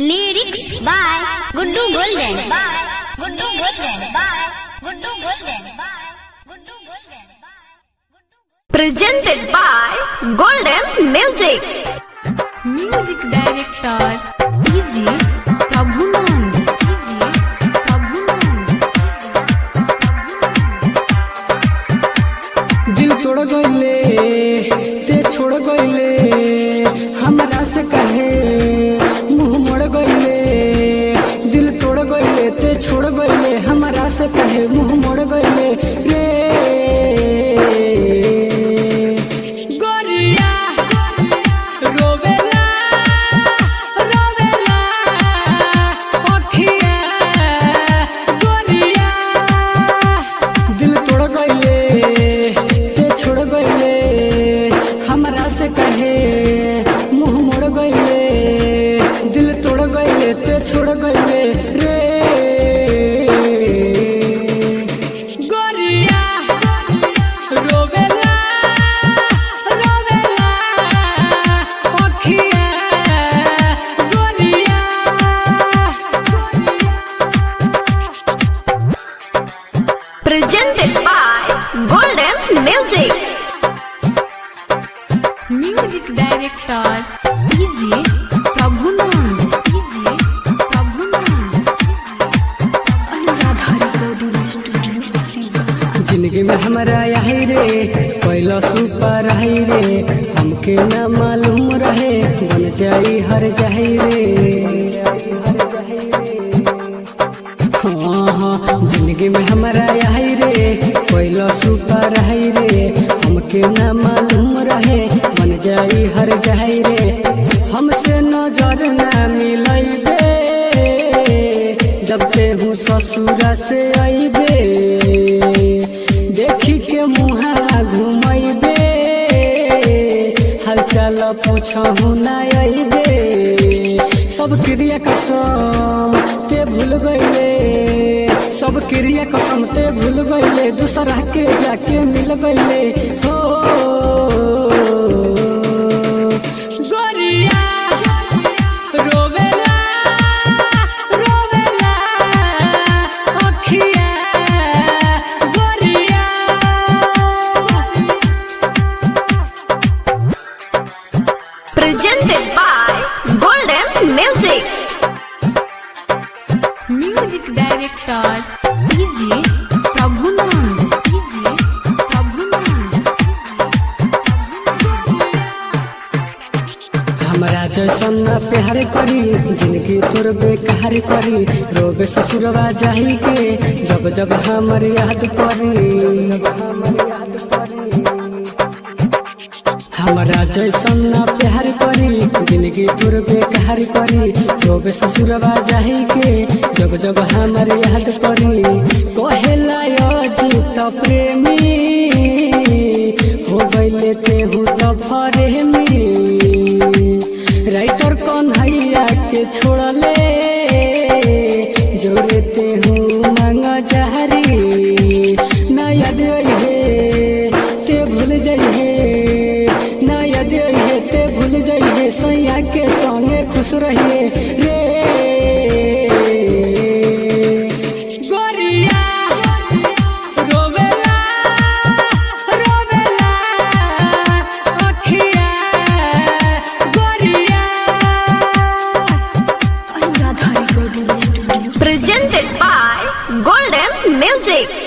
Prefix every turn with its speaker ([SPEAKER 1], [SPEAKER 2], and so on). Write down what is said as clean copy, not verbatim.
[SPEAKER 1] Lyrics by Guddu Golden Guddu Golden Guddu Golden Guddu Golden
[SPEAKER 2] presented by Golden Music. Music director DJ Prabhunand.
[SPEAKER 3] दिल तोड़ गईले ते छोड़ गईले हमरा से कहे मुंह मोड़ गईले। दिल तोड़ गईले ते छोड़ गईले हमरा से कहे मुंह मोड़ गईले रे गोरिया रोवेला रोवेला अखिया गोरिया। दिल तोड़ गईले छोड़ गईले हमरा से कहे मुंह मोड़ गईले। दिल तोड़ गईले ते छोड़ गईले रे गोरिया रोवेला रोवेला अखिया गोरिया।
[SPEAKER 2] Presented by Golden Music. Music director DJ Prabhunand.
[SPEAKER 3] जिंदगी में हमारा यही रे पहला सुपर रही रे हमके न मालूम रहे बन जाई हर जाही रे। हाँ जिंदगी में हमारा यही रे पहला सुपर रही रे हमके न मालूम रहे बन जाई हर जाही रे। हमसे नजर न मिलैबे जब ते हूँ ससुरा से आईबे। देखी के मुहा घुमैबे हालचाल पूछहु न आईबे। सब क्रिया कसम ते भूल गईले सब क्रिया कसम ते भूल गईले दूसरा के जाके मिल गईले हो गोरिया रोवेला रोवेला अखिया गोरिया।
[SPEAKER 2] Presented by Golden Music. Music director DJ Prabhunand.
[SPEAKER 3] हमरा जैसन न प्यार करी जिंदगी तोर बेकार करी रोबे ससुरवा जाही के जब जब हमर याद पड़ी। हमरा जैसन न प्यार करी जिंदगी तोर बेकार करी रोबे ससुरवा जाही के जब जब हमर याद पड़ी। कहेला अजीत प्रेमी हो गईले तेहू तो फरेमी। राइटर कन्हैया के छोड़ले जोरे तेहू मांग जहरी न याद हे ते भूल जाइहे न याद हे ते भूल जाइहे सैया के संगे खुश रहिए रे गोरिया रोवेला रोवेला अखिया गोरिया।
[SPEAKER 2] Presented by Golden Music.